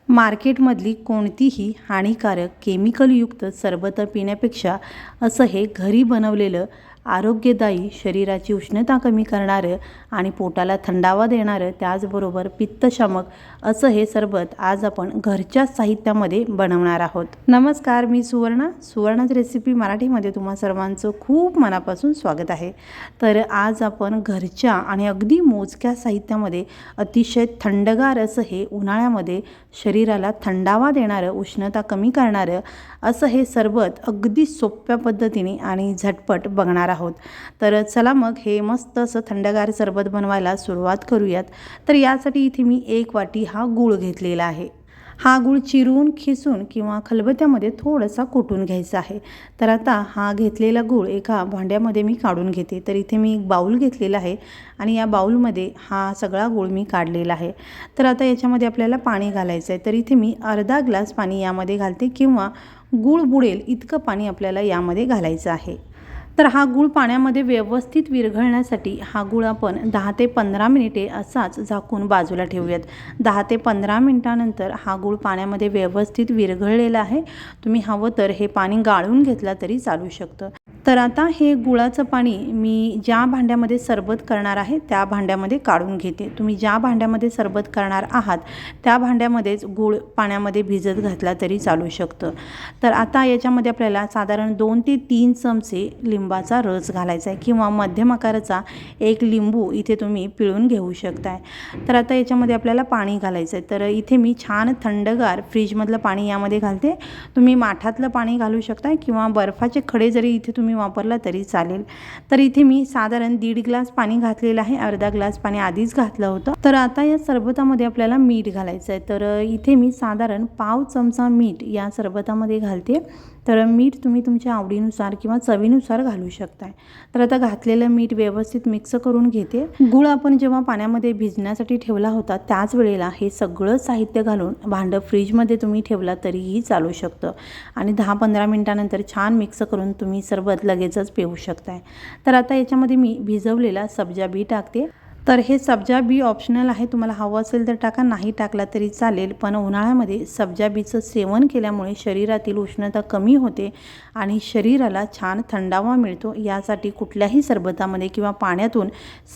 मार्केटमधली कोणतीही हानिकारक केमिकलयुक्त सरबत पिण्यापेक्षा असं हे घरी बनवलेलं आरोग्यदायी, शरीराची उष्णता कमी करणारं आणि पोटाला थंडावा देणारं, त्याचबरोबर पित्तशामक असं हे सरबत आज आपण घरच्या साहित्यामध्ये बनवणार आहोत. नमस्कार, मी सुवर्णाच रेसिपी मराठीमध्ये तुम्हा सर्वांचं खूप मनापासून स्वागत आहे. तर आज आपण घरच्या आणि अगदी मोजक्या साहित्यामध्ये अतिशय थंडगार असं हे उन्हाळ्यामध्ये शरीराला थंडावा देणारं, उष्णता कमी करणारं असं हे सरबत अगदी सोप्या पद्धतीने आणि झटपट बघणार आहोत. तर चला मग हे मस्त असं थंडगार सरबत बनवायला सुरुवात करूयात. तर यासाठी इथे मी 1 वाटी हा गूळ घेतलेला आहे. हा गूळ चिरून, खिसून किंवा खलबत्त्यामध्ये थोडासा कुटून घ्यायचा आहे. तर आता हा घेतलेला गूळ एका भांड्यामध्ये मी काढून घेते. तर इथे मी एक बाऊल घेतलेला आहे आणि या बाऊलमध्ये हा सगळा गूळ मी काढलेला आहे. तर आता याच्यामध्ये आपल्याला पाणी घालायचं आहे. तर इथे मी अर्धा ग्लास पाणी यामध्ये घालते किंवा गूळ बुडेल इतकं पाणी आपल्याला यामध्ये घालायचं आहे. तर हा गूळ पाण्यामध्ये व्यवस्थित विरघळण्यासाठी हा गूळ आपण 10 ते 15 मिनिटे असाच झाकून बाजूला ठेवूयात. 10 ते 15 मिनिटानंतर हा गूळ पाण्यामध्ये व्यवस्थित विरघळलेला आहे. तुम्ही हवं तर हे पाणी गाळून घेतला तरी चालू शकतं. तर आता हे गुळाचं पाणी मी ज्या भांड्यामध्ये सरबत करणार आहे त्या भांड्यामध्ये काढून घेते. तुम्ही ज्या भांड्यामध्ये सरबत करणार आहात त्या भांड्यामध्येच गूळ पाण्यामध्ये भिजत घातला तरी चालू शकतं. तर आता याच्यामध्ये आपल्याला साधारण 2 ते 3 चमचे लिंबाचा रस घालायचा आहे किंवा मध्यम आकाराचा एक लिंबू इथे तुम्ही पिळून घेऊ शकताय. तर आता याच्यामध्ये आपल्याला पाणी घालायचं आहे. तर इथे मी छान थंडगार फ्रीजमधलं पाणी यामध्ये घालते. तुम्ही माठातलं पाणी घालू शकताय किंवा बर्फाचे खडे जरी इथे तुम्ही वापरला तरी चालेल. तर इथे मी साधारण 1.5 ग्लास पाणी घातलेलं आहे. अर्धा ग्लास पाणी आधीच घातलं होतं. तर आता या सरबतामध्ये आपल्याला मीठ घालायचं आहे. तर इथे मी साधारण पाव चमचा मीठ या सरबतामध्ये घालते. तर मीठ तुम्ही तुमच्या आवडीनुसार किंवा चवीनुसार घालू शकताय. तर आता घातलेलं मीठ व्यवस्थित मिक्स करून घेते. गूळ आपण जेव्हा पाण्यामध्ये भिजण्यासाठी ठेवला होता त्याच वेळेला हे सगळं साहित्य घालून भांडं फ्रीजमध्ये तुम्ही ठेवला तरीही चालू शकतं आणि 10-15 मिनिटानंतर छान मिक्स करून तुम्ही सरबत लगेचच पिऊ शकताय. तर आता याच्यामध्ये मी भिजवलेला सब्जा बी टाकते. तर हे सब्जा बी ऑप्शनल आहे, तुम्हाला हवं असेल तर टाका, नाही टाकला तरी चालेल. पण उन्हाळ्यामध्ये सब्जा बीचं सेवन केल्यामुळे शरीरातील उष्णता कमी होते आणि शरीराला छान थंडावा मिळतो. यासाठी कुठल्याही सरबतामध्ये किंवा पाण्यातून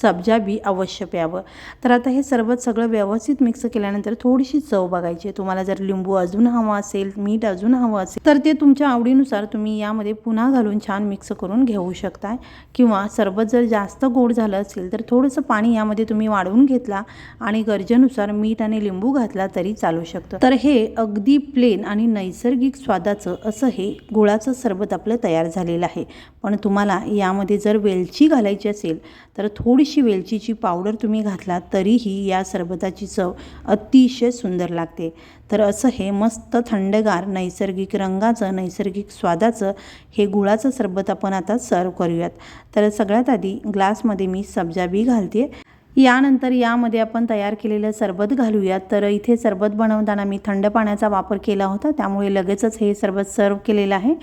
सब्जा बी अवश्य प्यावं. तर आता हे सरबत सगळं व्यवस्थित मिक्स केल्यानंतर थोडीशी चव बघायची. तुम्हाला जर लिंबू अजून हवं असेल, मीठ अजून हवं असेल तर ते तुमच्या आवडीनुसार तुम्ही यामध्ये पुन्हा घालून छान मिक्स करून घेऊ शकताय. किंवा सरबत जर जास्त गोड झालं असेल तर थोडंसं पाणी यामध्ये तुम्ही वाढवून घेतला आणि गरजेनुसार मीठ आणि लिंबू घातला तरी चालू शकतं. तर हे अगदी प्लेन आणि नैसर्गिक स्वादाचं असं हे गुळाचं सरबत आपलं तयार झालेलं आहे. पण तुम्हाला यामध्ये जर वेलची घालायची असेल तर थोडीशी वेलचीची पावडर तुम्ही घातला तरीही या सरबताची चव अतिशय सुंदर लागते. तर असं हे मस्त थंडगार नैसर्गिक रंगाचं, नैसर्गिक स्वादाचं हे गुळाचं सरबत आपण आता सर्व करूयात. तर सगळ्यात आधी ग्लासमध्ये मी सब्जा बी घालते. यानंतर यामध्ये आपण तयार केलेलं सरबत घालूयात. तर इथे सरबत बनवताना मी थंड पाण्याचा वापर केला होता, त्यामुळे लगेचच हे सरबत सर्व केलेलं आहे.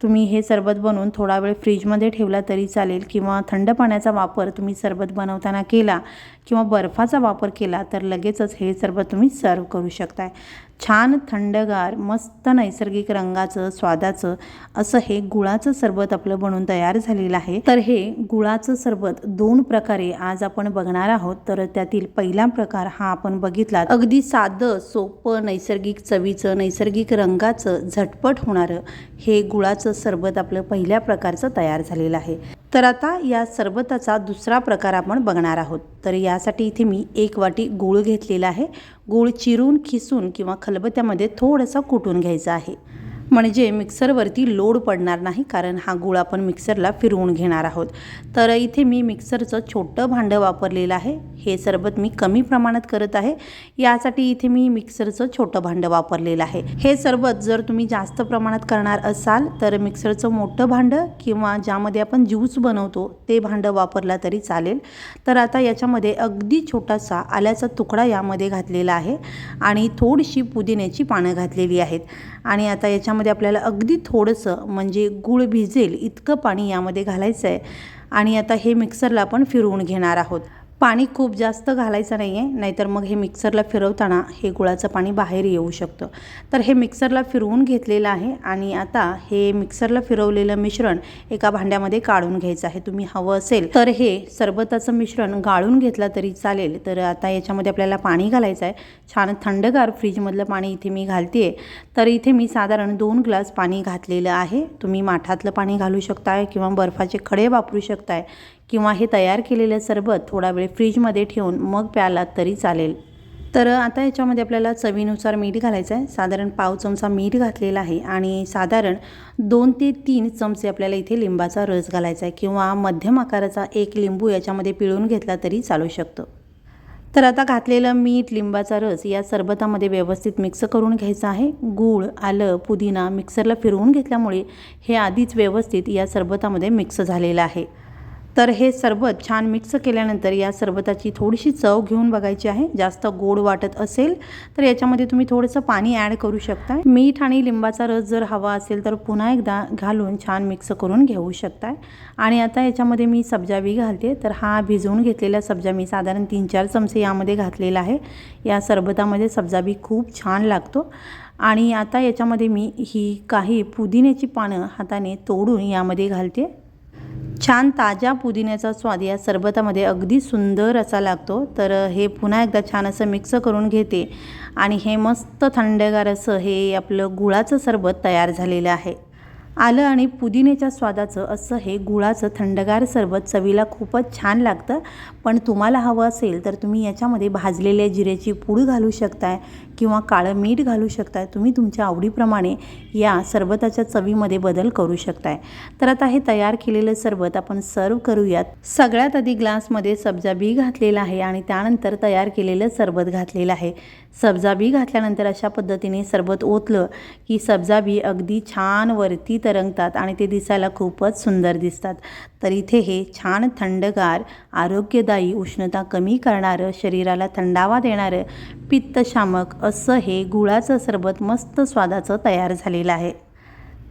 तुम्ही हे सरबत बनवून थोडा वेळ फ्रीजमध्ये ठेवला तरी चालेल किंवा थंड पाण्याचा वापर तुम्ही सरबत बनवताना केला किंवा बर्फाचा वापर केला तर लगेचच हे सरबत तुम्ही सर्व करू शकताय. छान थंडगार, मस्त नैसर्गिक रंगाचं, स्वादाचं असं हे गुळाचं सरबत आपलं बनवून तयार झालेलं आहे. तर हे गुळाचं सरबत 2 प्रकारे आज आपण बघणार आहोत. तर त्यातील पहिला प्रकार हा आपण बघितला, अगदी साधं, सोपं, नैसर्गिक चवीचं, नैसर्गिक रंगाचं, झटपट होणारं हे गुळाचं सरबत आपलं पहिल्या प्रकारचं तयार झालेलं आहे. तर आता या सरबताचा दुसरा प्रकार आपण बघणार आहोत. तर यासाठी इथे मी 1 वाटी गूळ घेतलेला आहे. गूळ चिरून, खिसून किंवा खलबत्त्यामध्ये थोडासा कुटून घ्यायचा आहे, म्हणजे मिक्सरवरती लोड पडणार नाही, कारण हा गूळ आपण मिक्सरला फिरवून घेणार आहोत. तर इथे मी मिक्सरचं छोटं भांडं वापरलेलं आहे. हे सरबत मी कमी प्रमाणात करत आहे, यासाठी इथे मी मिक्सरचं छोटं भांडं वापरलेलं आहे. हे सरबत जर तुम्ही जास्त प्रमाणात करणार असाल तर मिक्सरचं मोठं भांडं किंवा ज्यामध्ये आपण ज्यूस बनवतो ते भांडं वापरला तरी चालेल. तर आता याच्यामध्ये अगदी छोटासा आल्याचा तुकडा यामध्ये घातलेला आहे आणि थोडीशी पुदिन्याची पानं घातलेली आहेत. आणि आता याच्यामध्ये आपल्याला अगदी थोडंसं, म्हणजे गूळ भिजेल इतकं पाणी यामध्ये घालायचं आहे आणि आता हे मिक्सरला आपण फिरवून घेणार आहोत. पाणी खूप जास्त घालायचं नाही आहे, नाहीतर मग हे मिक्सरला फिरवताना हे गुळाचं पाणी बाहेर येऊ शकतं. तर हे मिक्सरला फिरवून घेतलेलं आहे आणि आता हे मिक्सरला फिरवलेलं मिश्रण एका भांड्यामध्ये काढून घ्यायचं आहे. तुम्ही हवं असेल तर हे सरबताचं मिश्रण गाळून घेतलं तरी चालेल. तर आता याच्यामध्ये आपल्याला पाणी घालायचं आहे. छान थंडगार फ्रीजमधलं पाणी इथे मी घालते आहे. तर इथे मी साधारण 2 ग्लास पाणी घातलेलं आहे. तुम्ही माठातलं पाणी घालू शकताय किंवा बर्फाचे खडे वापरू शकताय किंवा हे तयार केलेलं सरबत थोडा वेळ फ्रीजमध्ये ठेवून मग प्यालात तरी चालेल. तर आता याच्यामध्ये आपल्याला चवीनुसार मीठ घालायचं आहे. साधारण पाव चमचा मीठ घातलेला आहे आणि साधारण 2 ते 3 चमचे आपल्याला इथे लिंबाचा रस घालायचा आहे किंवा मध्यम आकाराचा एक लिंबू याच्यामध्ये पिळून घेतला तरी चालू शकतो. तर आता घातलेलं मीठ, लिंबाचा रस या सरबतामध्ये व्यवस्थित मिक्स करून घ्यायचं आहे. गूळ, आलं, पुदिना मिक्सरला फिरवून घेतल्यामुळे हे आधीच व्यवस्थित या सरबतामध्ये मिक्स झालेलं आहे. तर हे सरबत छान मिक्स केल्यानंतर या सरबताची थोडीशी चव घेऊन बघायची आहे. जास्त गोड वाटत असेल तर याच्यामध्ये तुम्ही थोडंसं पाणी ॲड करू शकता. मीठ आणि लिंबाचा रस जर हवा असेल तर पुन्हा एकदा घालून छान मिक्स करून घेऊ शकताय. आणि आता याच्यामध्ये मी सब्जा बी घालते. तर हा भिजवून घेतलेला सब्जा मी साधारण 3-4 चमचे यामध्ये घातलेला आहे. या सरबतामध्ये सब्जा बी खूप छान लागतो. आणि आता याच्यामध्ये मी ही काही पुदिन्याची पानं हाताने तोडून यामध्ये घालते. छान ताज्या पुदिन्याचा स्वाद या सरबतामध्ये अगदी सुंदर असा लागतो. तर हे पुन्हा एकदा छान असं मिक्स करून घेते आणि हे मस्त थंडगार असं हे आपलं गुळाचं सरबत तयार झालेलं आहे. आलं आणि पुदिन्याच्या स्वादाचं असं हे गुळाचं थंडगार सरबत चवीला खूपच छान लागतं. पण तुम्हाला हवं असेल तर तुम्ही याच्यामध्ये भाजलेल्या जिऱ्याची पूड घालू शकताय किंवा काळं मीठ घालू शकताय. तुम्ही तुमच्या आवडीप्रमाणे या सरबताच्या चवीमध्ये बदल करू शकताय. तर आता हे तयार केलेलं सरबत आपण सर्व करूयात. सगळ्यात आधी ग्लासमध्ये सब्जा बी घातलेला आहे आणि त्यानंतर तयार केलेलं सरबत घातलेलं आहे. सब्जा बी घातल्यानंतर अशा पद्धतीने सरबत ओतलं की सब्जा बी अगदी छान वरती तरंगतात आणि ते दिसायला खूपच सुंदर दिसतात. तर इथे हे छान थंडगार, आरोग्यदायी, उष्णता कमी करणारं, शरीराला थंडावा देणारं, पित्तशामक असं हे गुळाचं सरबत मस्त स्वादाचं तयार झालेलं आहे.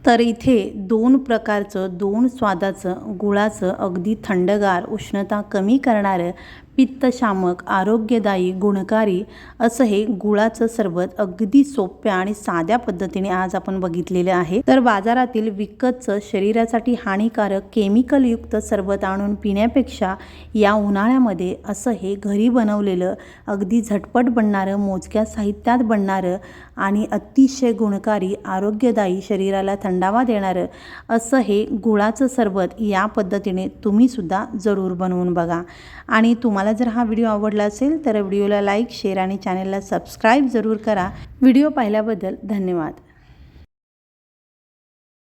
तर इथे 2 प्रकारचं, 2 स्वादाचं, गुळाचं अगदी थंडगार, उष्णता कमी करणारं, पित्तशामक, आरोग्यदायी, गुणकारी असं हे गुळाचं सरबत अगदी सोप्या आणि साध्या पद्धतीने आज आपण बघितलेलं आहे. तर बाजारातील विकतचं शरीरासाठी हानिकारक केमिकलयुक्त सरबत आणून पिण्यापेक्षा या उन्हाळ्यामध्ये असं हे घरी बनवलेलं अगदी झटपट बनणारं, मोजक्या साहित्यात बनणारं आणि अतिशय गुणकारी, आरोग्यदायी, शरीराला थंडावा देणारं असं हे गुळाचं सरबत या पद्धतीने तुम्हीसुद्धा जरूर बनवून बघा. आणि तुम्हाला जर हा व्हिडिओ आवडला असेल तर व्हिडिओला लाईक, शेअर आणि चॅनलला सबस्क्राईब जरूर करा. व्हिडिओ पाहिल्याबद्दल धन्यवाद.